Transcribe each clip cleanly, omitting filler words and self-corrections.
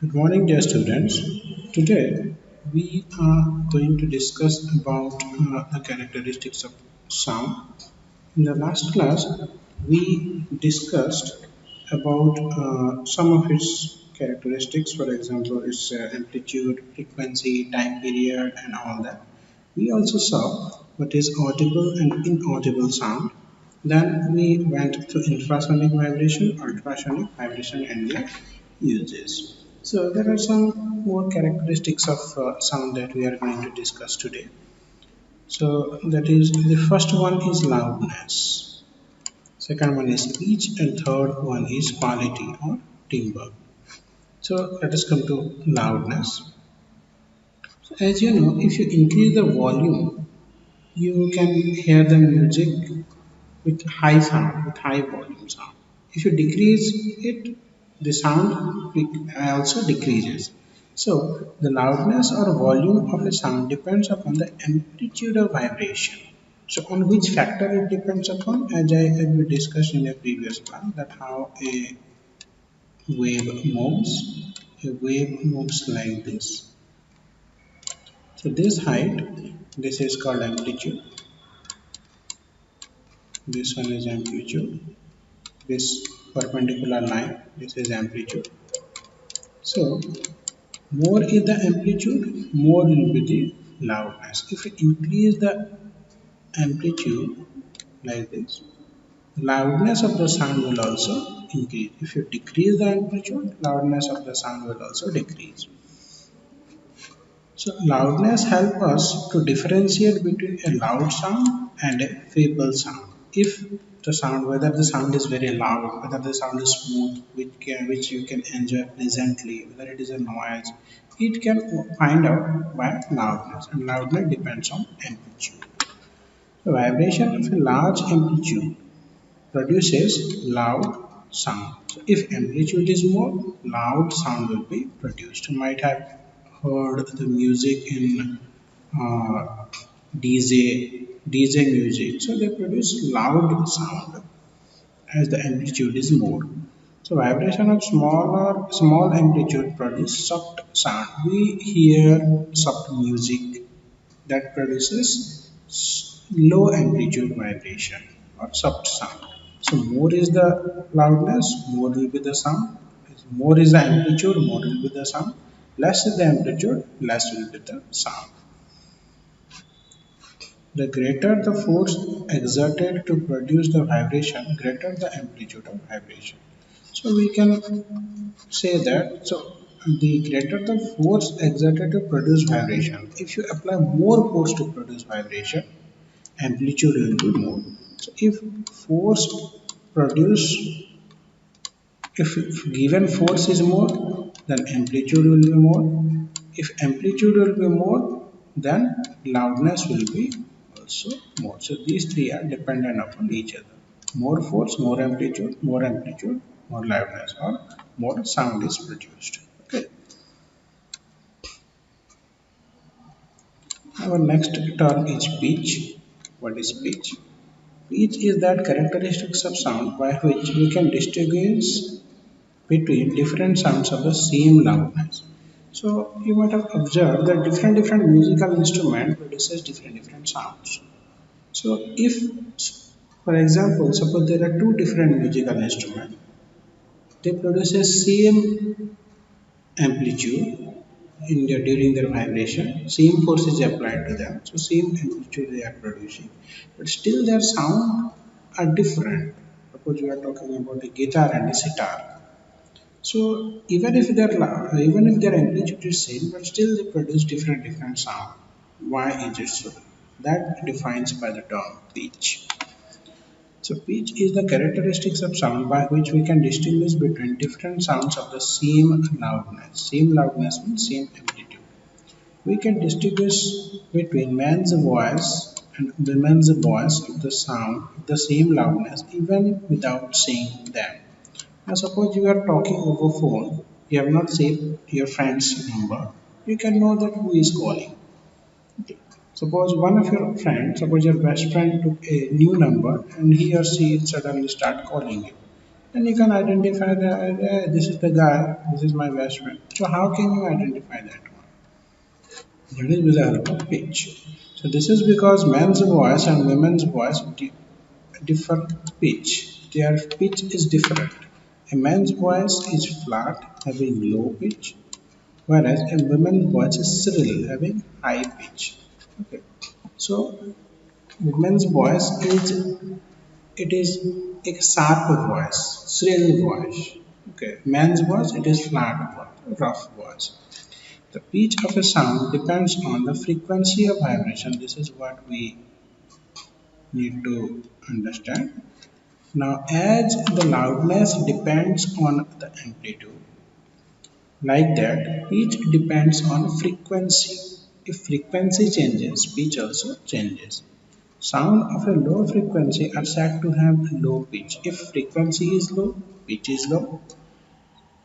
Good morning, dear students. Today we are going to discuss about the characteristics of sound. In the last class, we discussed about some of its characteristics. For example, its amplitude, frequency, time period, and all that. We also saw what is audible and inaudible sound. Then we went to infrasonic vibration, ultrasonic vibration, and their uses. So there are some more characteristics of sound that we are going to discuss today. So that is the first one is loudness, second one is pitch, and third one is quality or timbre. So let us come to loudness. So as you know, if you increase the volume, you can hear the music with high sound, with high volume sound. If you decrease it, the sound also decreases. So the loudness or volume of a sound depends upon the amplitude of vibration. So on which factor it depends upon, as we discussed in a previous class, that how a wave moves. A wave moves like this. So this height, this is called amplitude. This one is amplitude. This perpendicular line, this is amplitude. So more is the amplitude, more will be the loudness. If we increase the amplitude like this, the loudness of the sound will also increase. If you decrease the amplitude, loudness of the sound will also decrease. So loudness helps us to differentiate between a loud sound and a feeble sound. If the sound, whether the sound is very loud, whether the sound is smooth, which you can enjoy pleasantly, whether it is a noise, it can find out by loudness, and loudness depends on amplitude. The vibration of a large amplitude produces loud sound. So if amplitude is more, loud sound will be produced. You might have heard the music in uh, DJ music. So they produce loud sound as the amplitude is more. So vibration of small amplitude produce soft sound. We hear soft music that produces low amplitude vibration or soft sound. So more is the loudness, more will be the sound. More is the amplitude, more will be the sound. Less is the amplitude, less will be the sound. The greater the force exerted to produce the vibration, greater the amplitude of vibration. So we can say that the greater the force exerted to produce vibration, if you apply more force to produce vibration, amplitude will be more. So if force produce if given force is more, then amplitude will be more. If amplitude will be more, then loudness will be also more. So these three are dependent upon each other. More force, more amplitude, more loudness, or more sound is produced. Okay. Our next term is pitch. What is pitch? Pitch is that characteristics of sound by which we can distinguish between different sounds of the same loudness. So you might have observed that different musical instrument produces different sounds. So if, for example, suppose there are two different musical instruments, they produce the same amplitude during their vibration, same force is applied to them, so same amplitude they are producing, but still their sound are different. Suppose we are talking about a guitar and a sitar. So even if their amplitude is same, but still they produce different sound. Why is it so? That defines by the term pitch. So pitch is the characteristics of sound by which we can distinguish between different sounds of the same loudness. Same loudness means same amplitude. We can distinguish between man's voice and women's voice of the sound of the same loudness even without seeing them. Now suppose you are talking over phone, you have not saved your friend's number, you can know that who is calling. Okay. Suppose your best friend took a new number and he or she suddenly start calling you. And you can identify that this is the guy, this is my best friend. So how can you identify that one? That is with the help of pitch. So this is because men's voice and women's voice differ pitch. Their pitch is different. A man's voice is flat, having low pitch, whereas a woman's voice is shrill, having high pitch. Okay. So women's voice is it is a sharp voice, shrill voice. Okay. Man's voice it is flat voice, rough voice. The pitch of a sound depends on the frequency of vibration. This is what we need to understand. Now, as the loudness depends on the amplitude, like that, pitch depends on frequency. If frequency changes, pitch also changes. Sound of a low frequency are said to have low pitch. If frequency is low, pitch is low.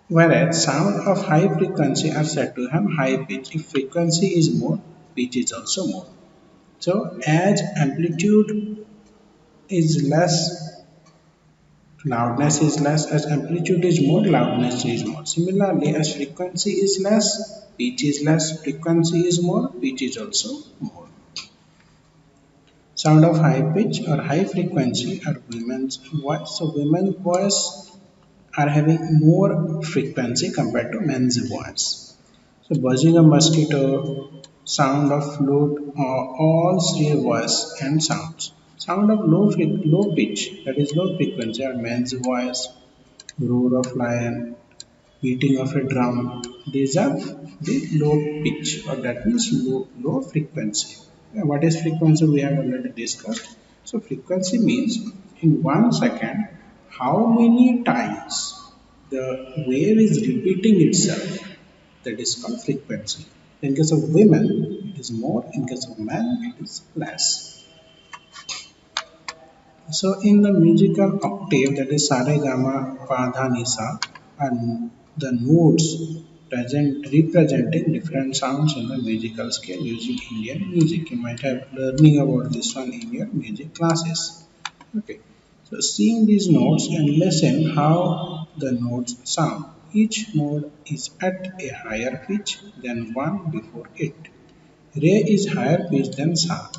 Whereas sound of high frequency are said to have high pitch. If frequency is more, pitch is also more. So as amplitude is less, loudness is less. As amplitude is more, loudness is more. Similarly, as frequency is less, pitch is less. Frequency is more, pitch is also more. Sound of high pitch or high frequency are women's voice. So women's voice are having more frequency compared to men's voice. So buzzing of mosquito, sound of flute, all three voice and sounds. Sound of low pitch, that is low frequency, are men's voice, roar of lion, beating of a drum. These are the low pitch, or that means low frequency. What is frequency? We have already discussed. So frequency means in 1 second how many times the wave is repeating itself. That is called frequency. In case of women, it is more. In case of men, it is less. So in the musical octave, that is sa re ga ma pa dha ni sa, and the notes representing different sounds in the musical scale using Indian music. You might have learning about this one in your music classes. Okay. So seeing these notes and listen how the notes sound. Each note is at a higher pitch than one before it. Re is higher pitch than sa.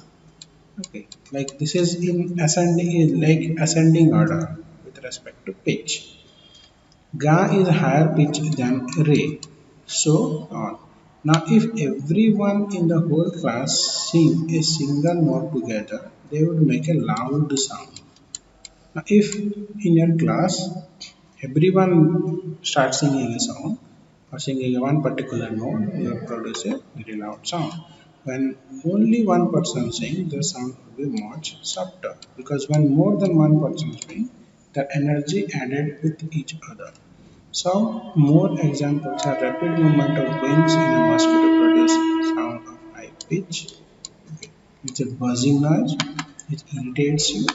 Okay, like this is in ascending order with respect to pitch. Ga is higher pitch than re. So on. Now, if everyone in the whole class sing a single note together, they would make a loud sound. Now, if in your class everyone starts singing a song or singing one particular note, you produce a very loud sound. When only one person sings, the sound will be much softer because when more than one person sings, the energy added with each other. Some more examples are rapid movement of wings in a mosquito produce sound of high pitch. It's a buzzing noise. It irritates you.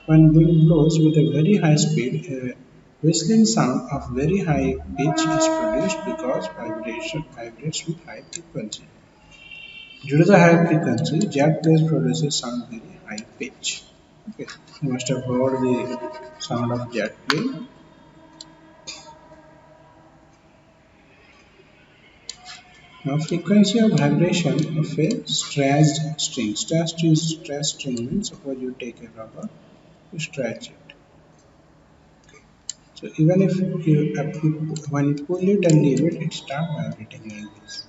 When wind blows with a very high speed, a whistling sound of very high pitch is produced because vibration vibrates with high frequency. Due to the high frequency, jet waves produces sound very high pitch. Okay, you must have heard the sound of jet plane. Now, frequency of vibration of a stretched string. Stretched string means suppose you take a rubber, you stretch it. So even if when you pull it and leave it, it starts vibrating like this.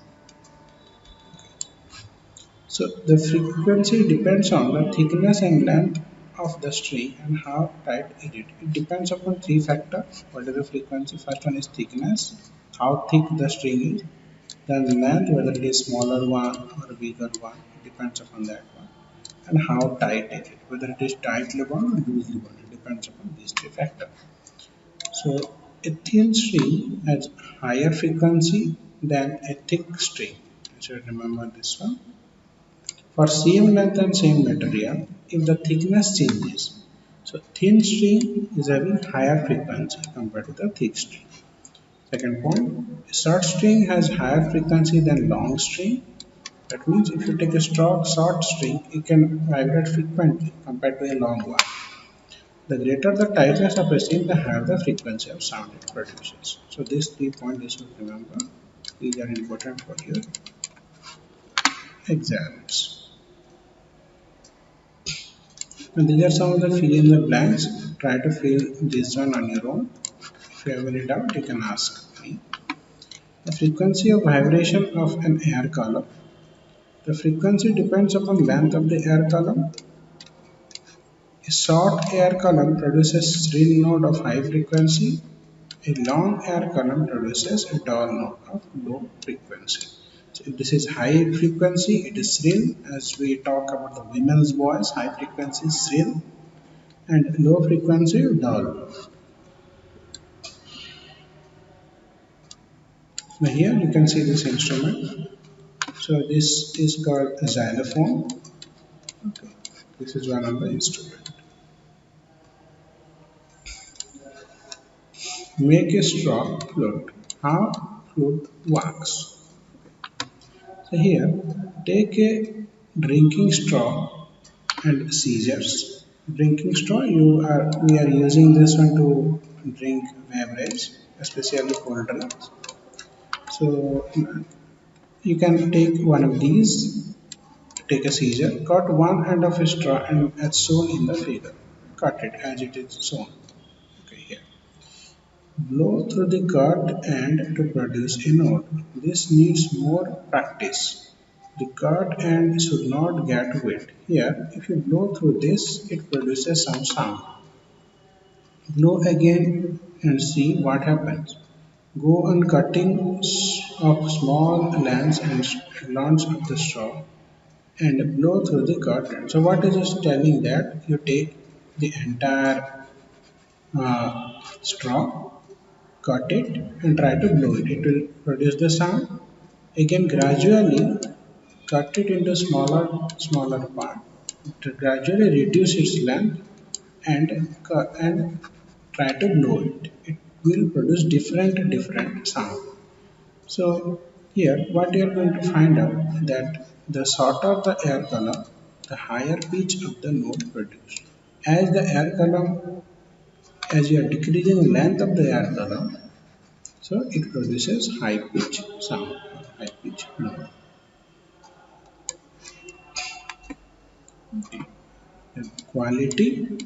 So the frequency depends on the thickness and length of the string and how tight it is. It depends upon three factors. What is the frequency? First one is thickness, how thick the string is. Then length, whether it is smaller one or bigger one, it depends upon that one. And how tight it is, whether it is tightly bound or loosely bound, it depends upon these three factors. So a thin string has higher frequency than a thick string. You should remember this one. For same length and same material, if the thickness changes, so thin string is having higher frequency compared to the thick string. Second point, a short string has higher frequency than long string. That means if you take a short string, it can vibrate frequently compared to a long one. The greater the tightness of a seam, the higher the frequency of sound it produces. So these 3 points you should remember. These are important for your exams. And these are some of the fill in the blanks. Try to fill this one on your own. If you have any doubt, you can ask me. The frequency of vibration of an air column. The frequency depends upon length of the air column. A short air column produces shrill note of high frequency. A long air column produces a dull note of low frequency. So if this is high frequency, it is shrill. As we talk about the women's voice, high frequency is shrill and low frequency dull. Now here you can see this instrument. So this is called a xylophone. Okay. This is one of the instruments. Make a straw float. How flute works. So here, take a drinking straw and scissors. Drinking straw, we are using this one to drink beverage, especially cold drinks. So you can take one of these, take a scissor, cut one end of a straw and as shown in the figure. Cut it as it is shown. Okay, here. Blow through the cut end to produce a note. This needs more practice. The cut end should not get wet. Here, if you blow through this, it produces some sound. Blow again and see what happens. Go on cutting of small lengths and lengths of the straw and blow through the cut end. So what is it telling that you take the entire straw, cut it and try to blow it. It will produce the sound. Again gradually cut it into smaller part. Gradually reduce its length and try to blow it. It will produce different sound. So here what you are going to find out that the shorter the air column, the higher pitch of the note produced. As the air column, as you are decreasing length of the air column, so it produces high pitch sound, high pitch note. And quality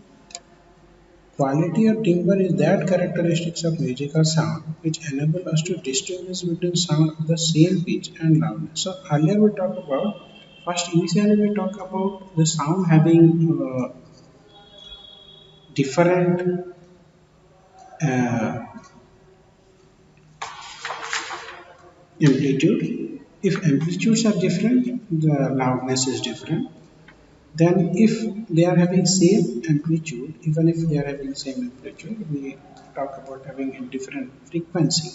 or timbre is that characteristics of musical sound which enable us to distinguish between sound of the same pitch and loudness. So earlier we talked about, first initially we talked about the sound having different uh, amplitude. If amplitudes are different, the loudness is different. Then if they are having same amplitude, even if they are having same amplitude, we talk about having a different frequency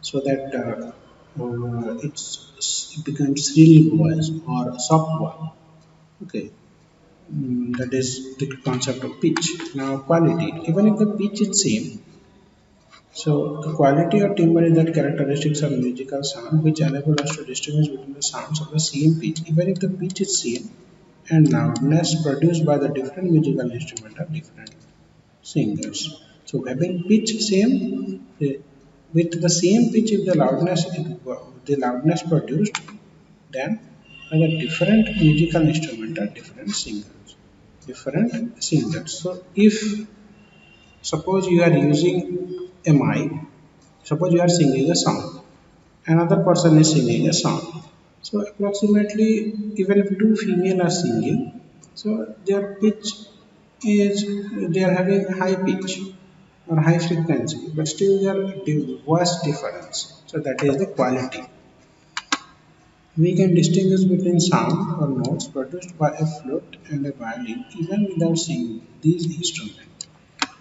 so that it becomes shrill voice or soft voice. Okay, that is the concept of pitch. Now quality, even if the pitch is same, so the quality or timbre is that characteristics of musical sound which enable us to distinguish between the sounds of the same pitch, even if the pitch is same, and loudness produced by the different musical instrument are different singers. So having pitch same with the same pitch, if the loudness produced, then by the different musical instrument are different singers. Different singers. So if suppose you are using a mic, suppose you are singing a song, another person is singing a song. So approximately, even if two female are singing, so their pitch is, they are having high pitch or high frequency, but still their voice difference. So that is the quality. We can distinguish between sound or notes produced by a flute and a violin even without seeing these instruments.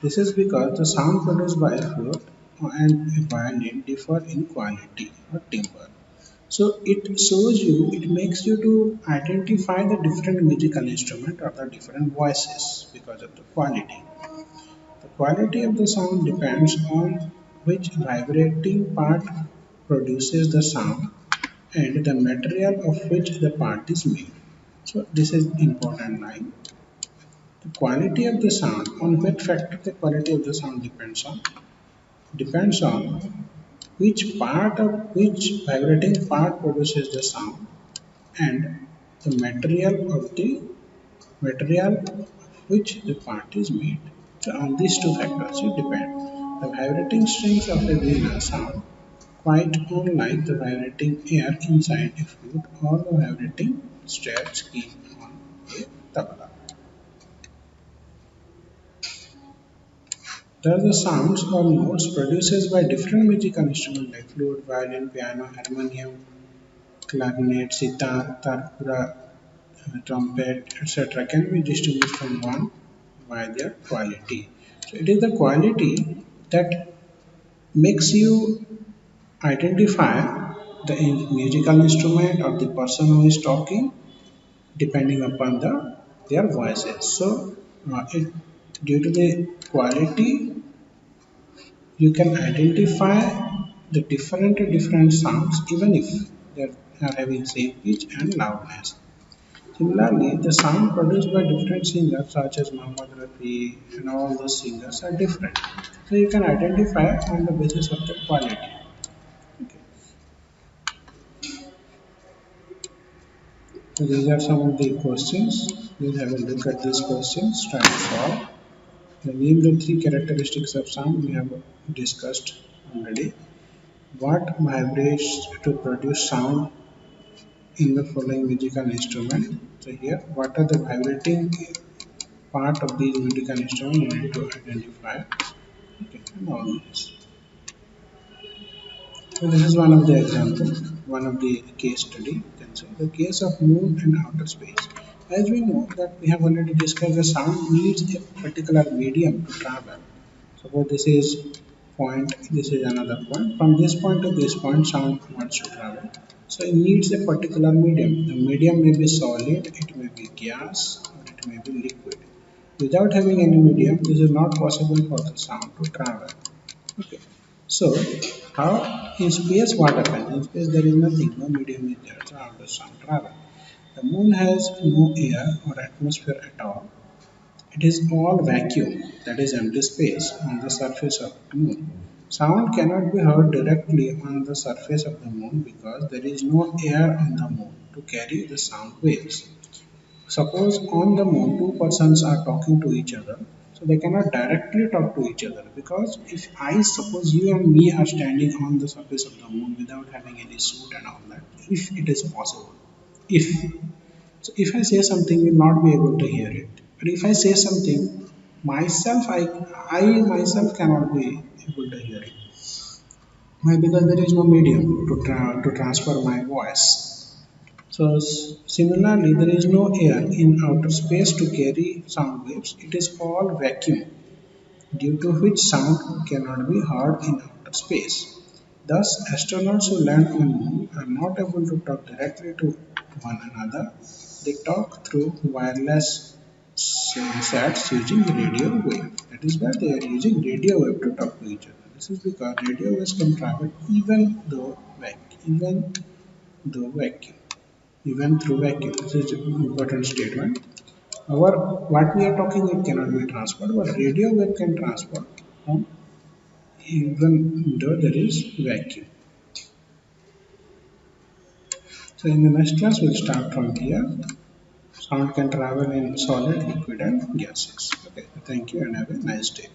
This is because the sound produced by a flute and a violin differ in quality or timbre. So it shows you, it makes you to identify the different musical instrument or the different voices because of the quality. The quality of the sound depends on which vibrating part produces the sound and the material of which the part is made. So this is important line. The quality of the sound, on what factor the quality of the sound depends on? Depends on which vibrating part produces the sound and the material of which the part is made. So on these two factors it depends. The vibrating strings of a veena sound quite unlike the vibrating air inside a flute or the vibrating strings key on a tabla. Thus the sounds or notes produced by different musical instruments like flute, violin, piano, harmonium, clarinet, sitar, tarpura, trumpet, etc. can be distinguished from one by their quality. So it is the quality that makes you identify the musical instrument or the person who is talking depending upon their voices. So due to the quality you can identify the different sounds even if they are having same pitch and loudness. Similarly, the sound produced by different singers such as Muhammad Rafi and all those singers are different. So you can identify on the basis of the quality. Okay. So these are some of the questions. We'll have a look at these questions, try to solve. Name the three characteristics of sound we have discussed already. What vibrates to produce sound in the following musical instrument? So here, what are the vibrating part of these musical instruments you need to identify? Okay, and all this. So this is one of the examples, one of the case study. You can say the case of moon and outer space. As we know that we have already discussed, the sound needs a particular medium to travel. Suppose this is point, this is another point. From this point to this point, sound wants to travel. So it needs a particular medium. The medium may be solid, it may be gas, or it may be liquid. Without having any medium, this is not possible for the sound to travel. Okay. So, how in space what happens? In space there is nothing, no medium is there, so how does sound travel? The moon has no air or atmosphere at all. It is all vacuum, that is empty space on the surface of the moon. Sound cannot be heard directly on the surface of the moon because there is no air on the moon to carry the sound waves. Suppose on the moon two persons are talking to each other, so they cannot directly talk to each other because if I suppose you and me are standing on the surface of the moon without having any suit and all that, if it is possible, if so if I say something, you will not be able to hear it. But if I say something myself, I myself cannot be able to hear it. Why? Because there is no medium to transfer my voice. So similarly, there is no air in outer space to carry sound waves. It is all vacuum, due to which sound cannot be heard in outer space. Thus, astronauts who land on the moon are not able to talk directly to one another. They talk through wireless sats using radio wave. That is why they are using radio wave to talk to each other. This is because radio waves can travel though vacuum even through vacuum. This is an important statement. Our what we are talking it cannot be transferred, but radio wave can transfer from even though there is vacuum. So in the next class we'll start from here. Sound can travel in solid, liquid and gases. Okay, thank you and have a nice day.